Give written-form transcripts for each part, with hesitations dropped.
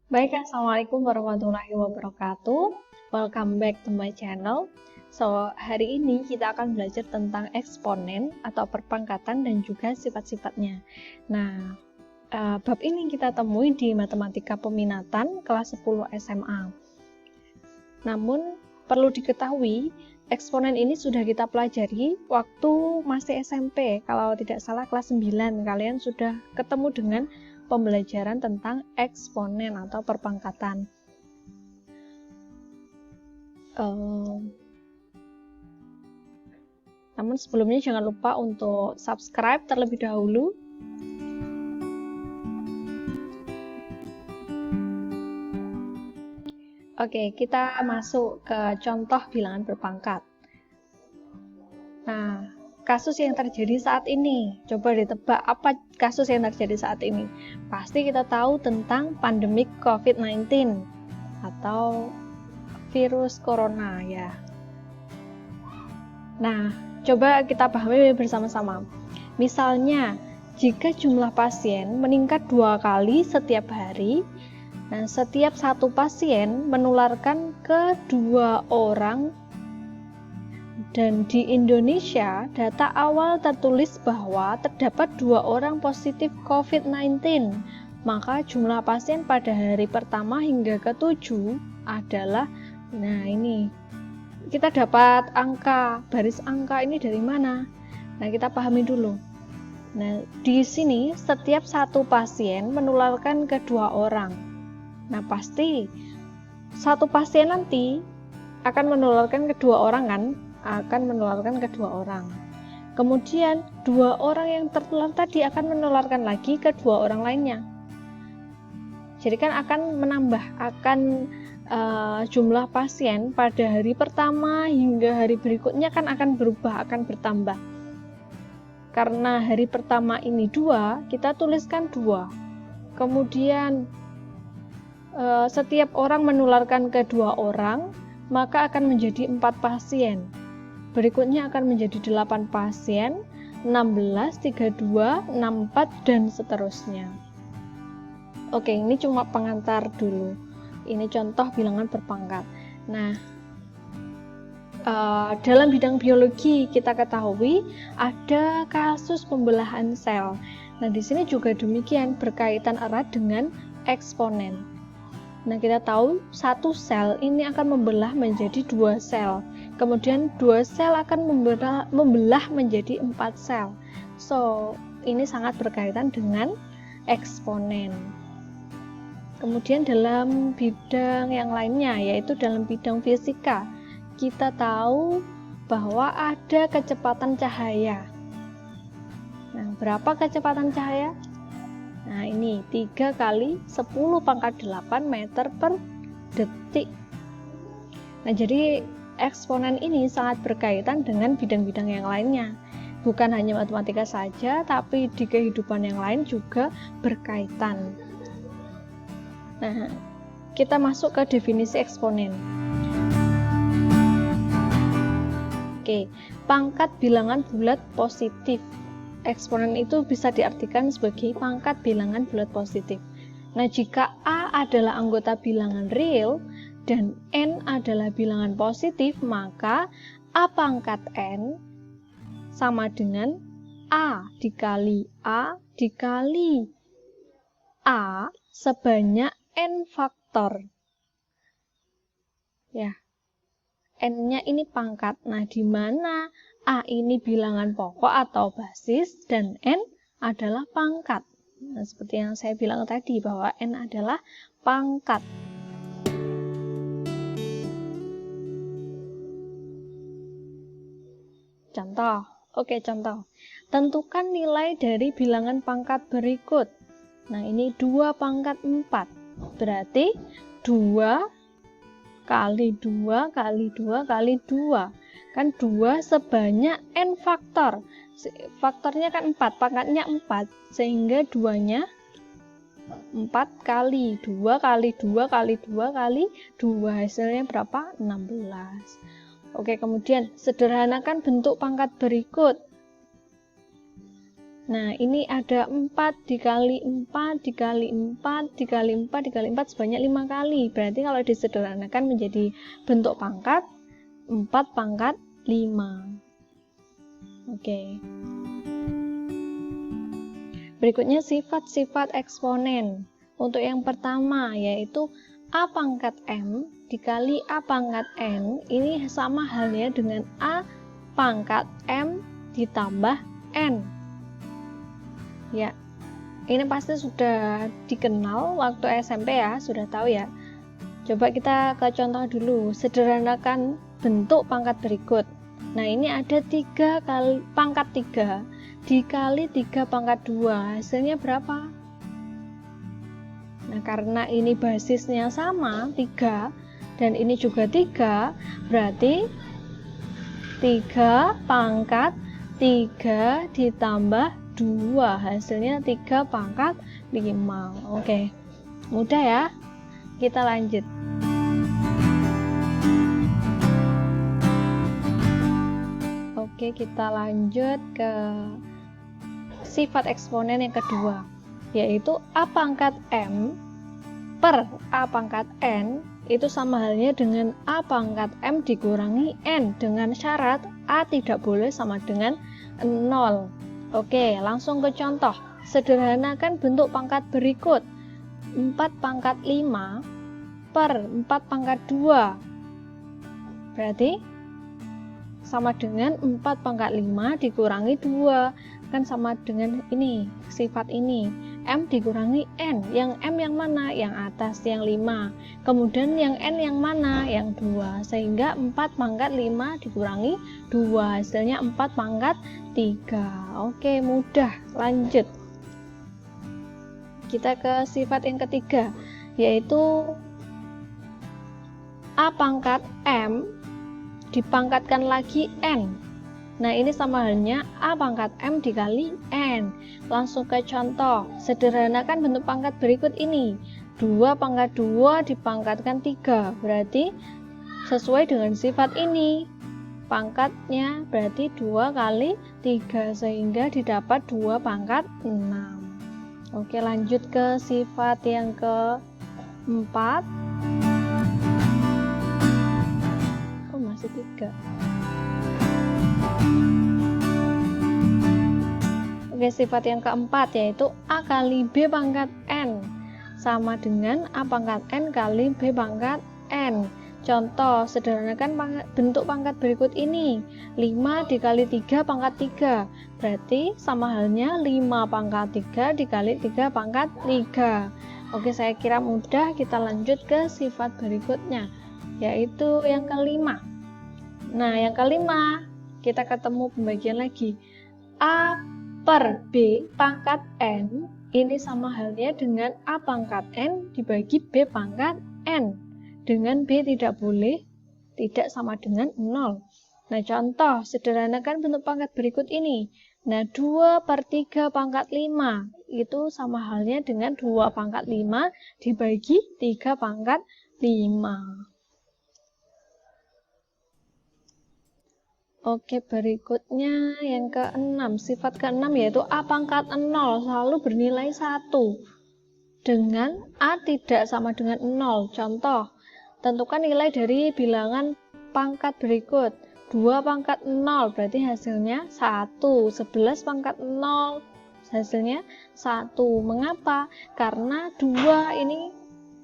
Baik, Assalamualaikum warahmatullahi wabarakatuh. Welcome back to my channel. So, hari ini kita akan belajar tentang eksponen atau perpangkatan dan juga sifat-sifatnya. Nah, bab ini kita temui di Matematika Peminatan kelas 10 SMA. Namun, perlu diketahui, eksponen ini sudah kita pelajari waktu masih SMP. Kalau tidak salah kelas 9, kalian sudah ketemu dengan pembelajaran tentang eksponen atau perpangkatan. Namun sebelumnya jangan lupa untuk subscribe terlebih dahulu. Oke, kita masuk ke contoh bilangan berpangkat. Nah, kasus yang terjadi saat ini, coba ditebak apa kasus yang terjadi saat ini. Pasti kita tahu tentang pandemik COVID-19 atau virus corona ya. Nah, coba kita pahami bersama-sama. Misalnya, jika jumlah pasien meningkat 2 kali setiap hari, nah setiap satu pasien menularkan ke 2 orang, dan di Indonesia data awal tertulis bahwa terdapat 2 orang positif COVID-19, maka jumlah pasien pada hari pertama hingga ke-7 adalah, nah ini kita dapat angka, baris angka ini dari mana? Nah, kita pahami dulu. Nah, di sini setiap satu pasien menularkan ke 2 orang. Nah, pasti satu pasien nanti akan menularkan ke 2 orang kan? Akan menularkan ke 2 orang. Kemudian 2 orang yang tertular tadi akan menularkan lagi ke 2 orang lainnya. Jadi kan akan menambah, jumlah pasien pada hari pertama hingga hari berikutnya kan akan berubah, akan bertambah. Karena hari pertama ini 2, kita tuliskan 2. Kemudian setiap orang menularkan ke 2 orang, maka akan menjadi 4 pasien. Berikutnya akan menjadi 8 pasien, 16, 32, 64, dan seterusnya. Oke, ini cuma pengantar dulu. Ini contoh bilangan berpangkat. Nah, dalam bidang biologi kita ketahui ada kasus pembelahan sel. Nah, di sini juga demikian, berkaitan erat dengan eksponen. Nah, kita tahu satu sel ini akan membelah menjadi 2 sel. Kemudian 2 sel akan membelah menjadi 4 sel. So, ini sangat berkaitan dengan eksponen. Kemudian dalam bidang yang lainnya, yaitu dalam bidang fisika, kita tahu bahwa ada kecepatan cahaya. Nah, berapa kecepatan cahaya? Nah, ini 3 kali 10 pangkat 8 meter per detik. Nah, jadi eksponen ini sangat berkaitan dengan bidang-bidang yang lainnya. Bukan hanya matematika saja, tapi di kehidupan yang lain juga berkaitan. Nah, kita masuk ke definisi eksponen. Oke, pangkat bilangan bulat positif. Eksponen itu bisa diartikan sebagai pangkat bilangan bulat positif. Nah, jika A adalah anggota bilangan real dan N adalah bilangan positif, maka A pangkat N sama dengan A dikali A dikali A sebanyak N faktor. Ya, N-nya ini pangkat. Nah, di mana A ini bilangan pokok atau basis dan N adalah pangkat. Nah, seperti yang saya bilang tadi bahwa N adalah pangkat. Contoh. Oke, contoh. Tentukan nilai dari bilangan pangkat berikut. Nah, ini 2 pangkat 4. Berarti 2 kali 2 kali 2 kali 2. Kan 2 sebanyak N faktor. Faktornya kan 4, pangkatnya 4. Sehingga 2-nya 4 kali 2 kali 2 kali 2 kali 2. Hasilnya berapa? 16. Oke, kemudian sederhanakan bentuk pangkat berikut. Nah, ini ada 4 dikali 4 dikali 4 dikali 4 dikali 4 sebanyak 5 kali. Berarti kalau disederhanakan menjadi bentuk pangkat 4 pangkat 5. Oke. Berikutnya sifat-sifat eksponen. Untuk yang pertama yaitu A pangkat M dikali A pangkat N. Ini sama halnya dengan A pangkat M ditambah N. Ya, ini pasti sudah dikenal waktu SMP ya, sudah tahu ya. Coba kita ke contoh dulu, sederhanakan bentuk pangkat berikut. Nah, ini ada 3 kali pangkat 3 dikali 3 pangkat 2, hasilnya berapa? Nah, karena ini basisnya sama, 3, dan ini juga 3, berarti 3 pangkat 3 ditambah 2, hasilnya 3 pangkat 5. Oke, mudah ya. Kita lanjut. Oke, kita lanjut ke sifat eksponen yang kedua, yaitu A pangkat M per A pangkat N itu sama halnya dengan A pangkat M dikurangi N, dengan syarat A tidak boleh sama dengan 0. Oke, langsung ke contoh. Sederhanakan bentuk pangkat berikut. 4 pangkat 5 per 4 pangkat 2. Berarti sama dengan 4 pangkat 5 dikurangi 2. Kan sama dengan ini, sifat ini. M dikurangi N. Yang M yang mana? Yang atas, yang 5. Kemudian yang N yang mana? Yang 2. Sehingga 4 pangkat 5 dikurangi 2. Hasilnya 4 pangkat 3. Oke, mudah. Lanjut. Kita ke sifat yang ketiga, yaitu A pangkat M dipangkatkan lagi N. Nah, ini sama halnya A pangkat M dikali N. Langsung ke contoh. Sederhanakan bentuk pangkat berikut ini. 2 pangkat 2 dipangkatkan 3. Berarti sesuai dengan sifat ini. Pangkatnya berarti 2 kali 3, sehingga didapat 2 pangkat 6. Oke, lanjut ke sifat yang keempat. Oh, masih 3. Oke, sifat yang keempat yaitu A kali B pangkat N sama dengan A pangkat N kali B pangkat N. Contoh, sederhanakan bentuk pangkat berikut ini. 5 dikali 3 pangkat 3. Berarti sama halnya 5 pangkat 3 dikali 3 pangkat 3. Oke, saya kira mudah. Kita lanjut ke sifat berikutnya, yaitu yang kelima. Nah, yang kelima, kita ketemu pembagian lagi. A per B pangkat N, ini sama halnya dengan A pangkat N dibagi B pangkat N. Dengan B tidak boleh tidak sama dengan 0. Nah, contoh, sederhanakan bentuk pangkat berikut ini. Nah, 2 per 3 pangkat 5, itu sama halnya dengan 2 pangkat 5 dibagi 3 pangkat 5. Oke, berikutnya yang ke-6. Sifat ke-6 yaitu A pangkat 0 selalu bernilai 1. Dengan A tidak sama dengan 0. Contoh, tentukan nilai dari bilangan pangkat berikut. 2 pangkat 0 berarti hasilnya 1. 11 pangkat 0 hasilnya 1. Mengapa? Karena 2 ini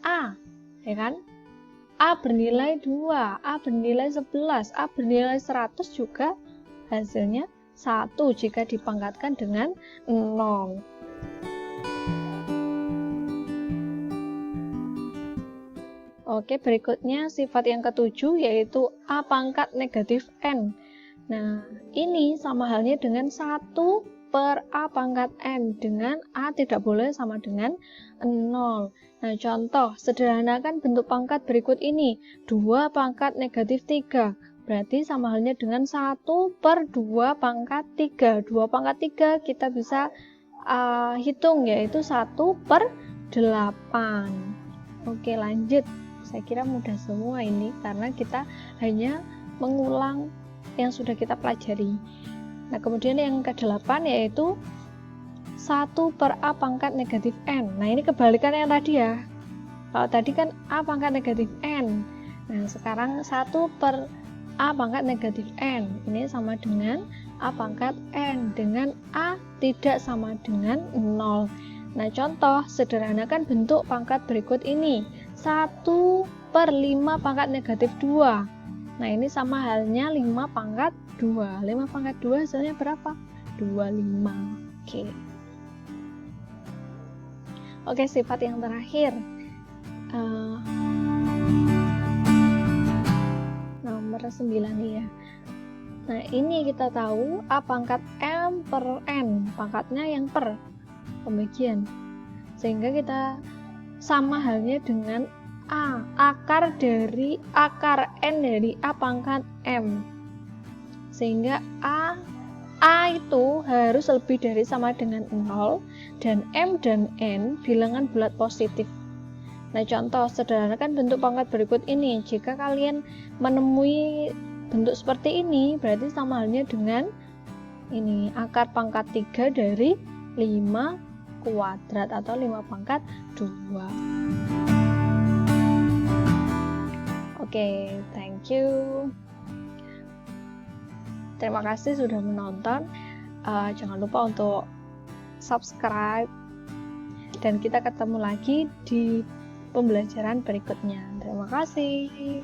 A, ya kan? A bernilai 2, A bernilai 11, A bernilai 100 juga hasilnya 1 jika dipangkatkan dengan 0. Oke, berikutnya sifat yang ketujuh yaitu A pangkat negatif N. Nah, ini sama halnya dengan 1 per A pangkat N, dengan A tidak boleh sama dengan 0. Nah, contoh, sederhanakan bentuk pangkat berikut ini. 2 pangkat negatif 3, berarti sama halnya dengan 1 per 2 pangkat 3. 2 pangkat 3 kita bisa hitung, yaitu 1 per 8. Oke, lanjut. Saya kira mudah semua ini, karena kita hanya mengulang yang sudah kita pelajari. Nah, kemudian yang ke-8 yaitu 1 per A pangkat negatif N. Nah, ini kebalikan yang tadi ya. Kalau tadi kan A pangkat negatif N. Nah, sekarang 1 per A pangkat negatif N. Ini sama dengan A pangkat N. Dengan A tidak sama dengan 0. Nah, contoh sederhanakan bentuk pangkat berikut ini. 1 per 5 pangkat negatif 2. Nah, ini sama halnya 5 pangkat 2. 5 pangkat 2 hasilnya berapa? 25. Oke, sifat yang terakhir. Nomor 9 ya. Nah, ini kita tahu A pangkat M per N. Pangkatnya yang per. Pembagian, sehingga kita sama halnya dengan A, akar dari akar N dari A pangkat M, sehingga A itu harus lebih dari sama dengan 0 dan M dan N bilangan bulat positif. Nah, contoh sederhanakan bentuk pangkat berikut ini. Jika kalian menemui bentuk seperti ini, berarti sama halnya dengan ini, akar pangkat 3 dari 5 kuadrat atau 5 pangkat 2. Oke, thank you. Terima kasih sudah menonton. Jangan lupa untuk subscribe. Dan kita ketemu lagi di pembelajaran berikutnya. Terima kasih.